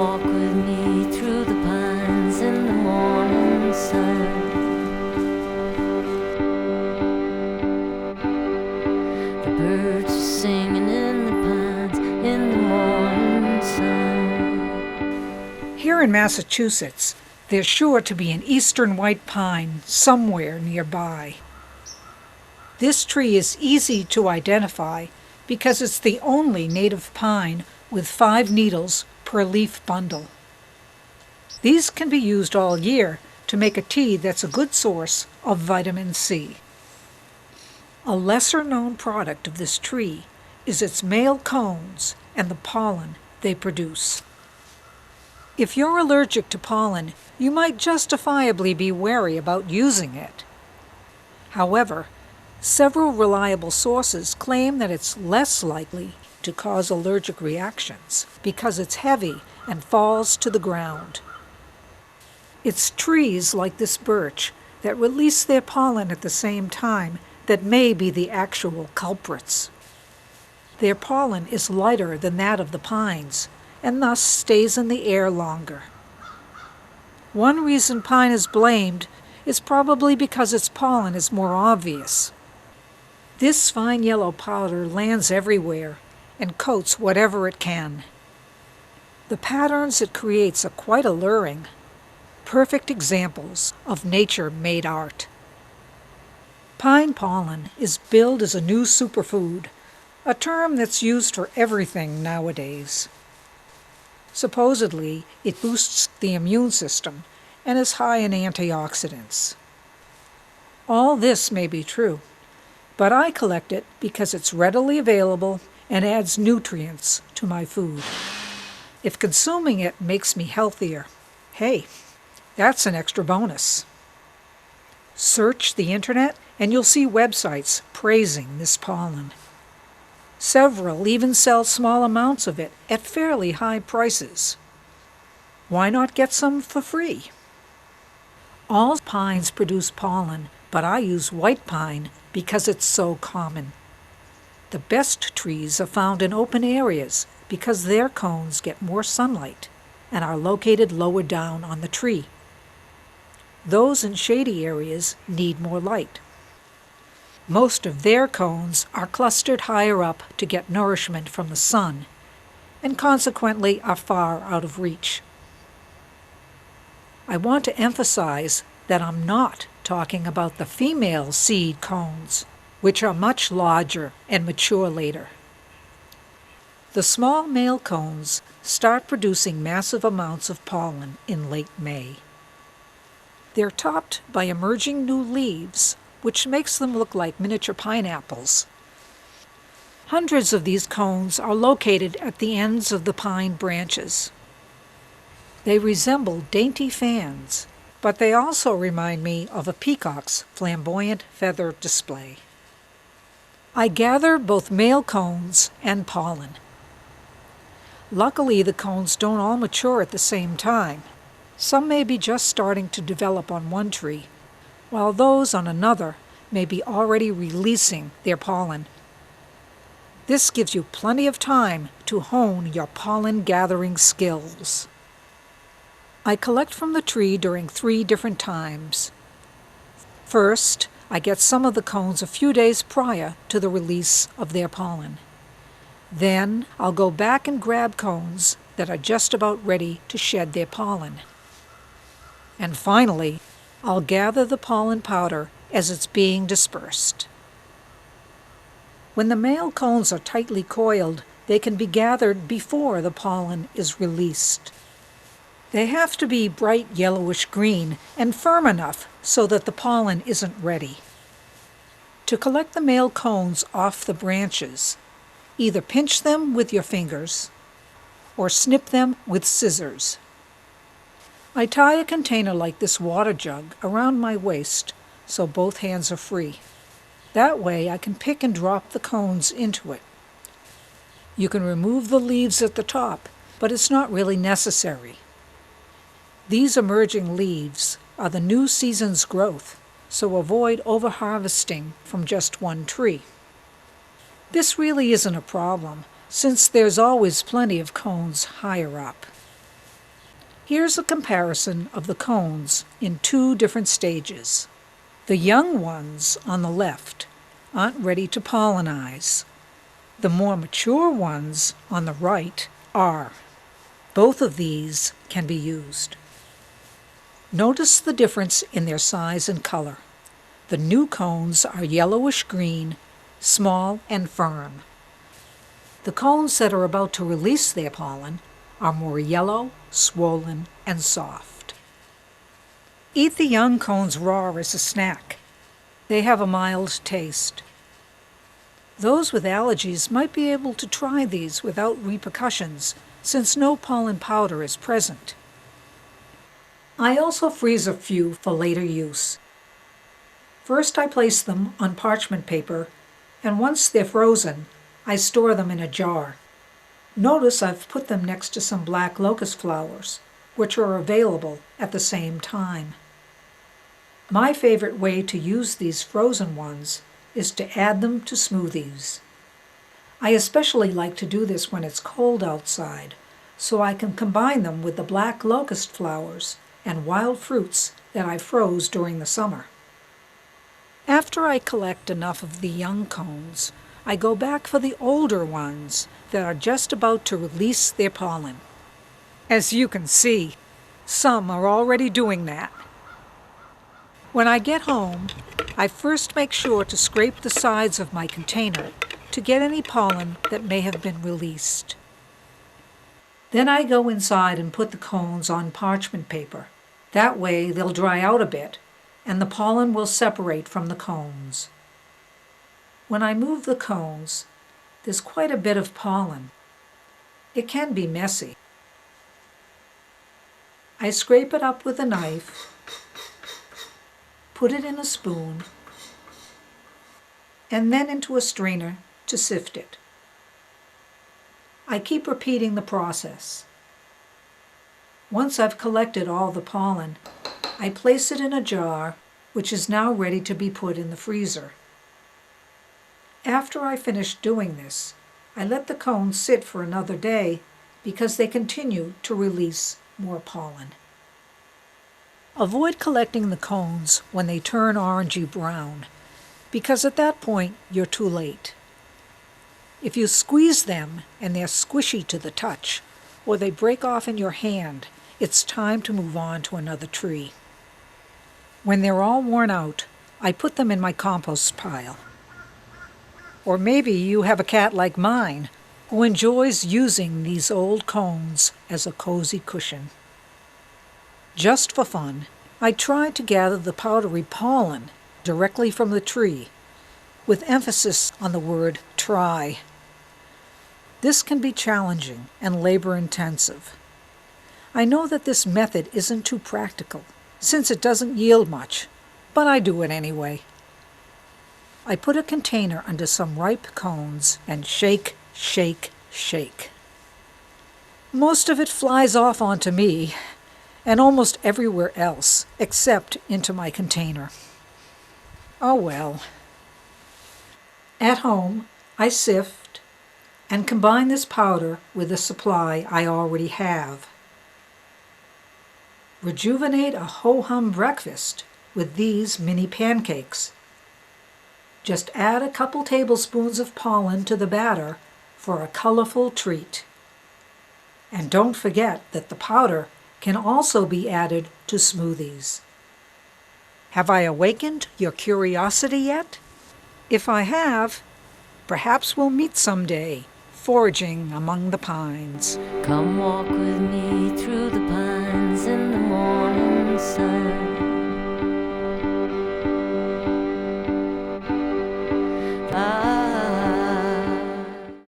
walk with me through the pines in the morning sun. The birds are singing in the pines in the morning sun. Here in Massachusetts, there's sure to be an eastern white pine somewhere nearby. This tree is easy to identify because it's the only native pine with 5 needles per leaf bundle. These can be used all year to make a tea that's a good source of vitamin C. A lesser-known product of this tree is its male cones and the pollen they produce. If you're allergic to pollen, you might justifiably be wary about using it. However, several reliable sources claim that it's less likely to cause allergic reactions because it's heavy and falls to the ground. It's trees like this birch that release their pollen at the same time that may be the actual culprits. Their pollen is lighter than that of the pines, and thus stays in the air longer. One reason pine is blamed is probably because its pollen is more obvious. This fine yellow powder lands everywhere and coats whatever it can. The patterns it creates are quite alluring, perfect examples of nature-made art. Pine pollen is billed as a new superfood, a term that's used for everything nowadays. Supposedly, it boosts the immune system and is high in antioxidants. All this may be true, but I collect it because it's readily available and adds nutrients to my food. If consuming it makes me healthier, hey, that's an extra bonus. Search the internet and you'll see websites praising this pollen. Several even sell small amounts of it at fairly high prices. Why not get some for free? All pines produce pollen, but I use white pine because it's so common. The best trees are found in open areas because their cones get more sunlight and are located lower down on the tree. Those in shady areas need more light. Most of their cones are clustered higher up to get nourishment from the sun, and consequently are far out of reach. I want to emphasize that I'm not talking about the female seed cones, which are much larger and mature later. The small male cones start producing massive amounts of pollen in late May. They're topped by emerging new leaves, which makes them look like miniature pineapples. Hundreds of these cones are located at the ends of the pine branches. They resemble dainty fans, but they also remind me of a peacock's flamboyant feather display. I gather both male cones and pollen. Luckily, the cones don't all mature at the same time. Some may be just starting to develop on one tree, while those on another may be already releasing their pollen. This gives you plenty of time to hone your pollen-gathering skills. I collect from the tree during 3 different times. First, I get some of the cones a few days prior to the release of their pollen. Then, I'll go back and grab cones that are just about ready to shed their pollen. And finally, I'll gather the pollen powder as it's being dispersed. When the male cones are tightly coiled, they can be gathered before the pollen is released. They have to be bright yellowish green and firm enough so that the pollen isn't ready. To collect the male cones off the branches, either pinch them with your fingers or snip them with scissors. I tie a container like this water jug around my waist so both hands are free. That way I can pick and drop the cones into it. You can remove the leaves at the top, but it's not really necessary. These emerging leaves are the new season's growth, so avoid over-harvesting from just one tree. This really isn't a problem, since there's always plenty of cones higher up. Here's a comparison of the cones in 2 different stages. The young ones on the left aren't ready to pollenize. The more mature ones on the right are. Both of these can be used. Notice the difference in their size and color. The new cones are yellowish green, small and firm. The cones that are about to release their pollen are more yellow, swollen, and soft. Eat the young cones raw as a snack. They have a mild taste. Those with allergies might be able to try these without repercussions, since no pollen powder is present. I also freeze a few for later use. First, I place them on parchment paper, and once they're frozen, I store them in a jar. Notice I've put them next to some black locust flowers, which are available at the same time. My favorite way to use these frozen ones is to add them to smoothies. I especially like to do this when it's cold outside, so I can combine them with the black locust flowers and wild fruits that I froze during the summer. After I collect enough of the young cones, I go back for the older ones that are just about to release their pollen. As you can see, some are already doing that. When I get home, I first make sure to scrape the sides of my container to get any pollen that may have been released. Then I go inside and put the cones on parchment paper. That way they'll dry out a bit, and the pollen will separate from the cones. When I move the cones, there's quite a bit of pollen. It can be messy. I scrape it up with a knife, put it in a spoon, and then into a strainer to sift it. I keep repeating the process. Once I've collected all the pollen, I place it in a jar, which is now ready to be put in the freezer. After I finish doing this, I let the cones sit for another day because they continue to release more pollen. Avoid collecting the cones when they turn orangey brown, because at that point you're too late. If you squeeze them and they're squishy to the touch, or they break off in your hand, it's time to move on to another tree. When they're all worn out, I put them in my compost pile. Or maybe you have a cat like mine who enjoys using these old cones as a cozy cushion. Just for fun, I try to gather the powdery pollen directly from the tree, with emphasis on the word try. This can be challenging and labor-intensive. I know that this method isn't too practical, since it doesn't yield much, but I do it anyway. I put a container under some ripe cones and shake, shake, shake. Most of it flies off onto me, and almost everywhere else, except into my container. Oh well. At home, I sift and combine this powder with the supply I already have. Rejuvenate a ho-hum breakfast with these mini pancakes. Just add a couple tablespoons of pollen to the batter for a colorful treat. And don't forget that the powder can also be added to smoothies. Have I awakened your curiosity yet? If I have, perhaps we'll meet someday, foraging among the pines. Come walk with me through the pines in the morning sun.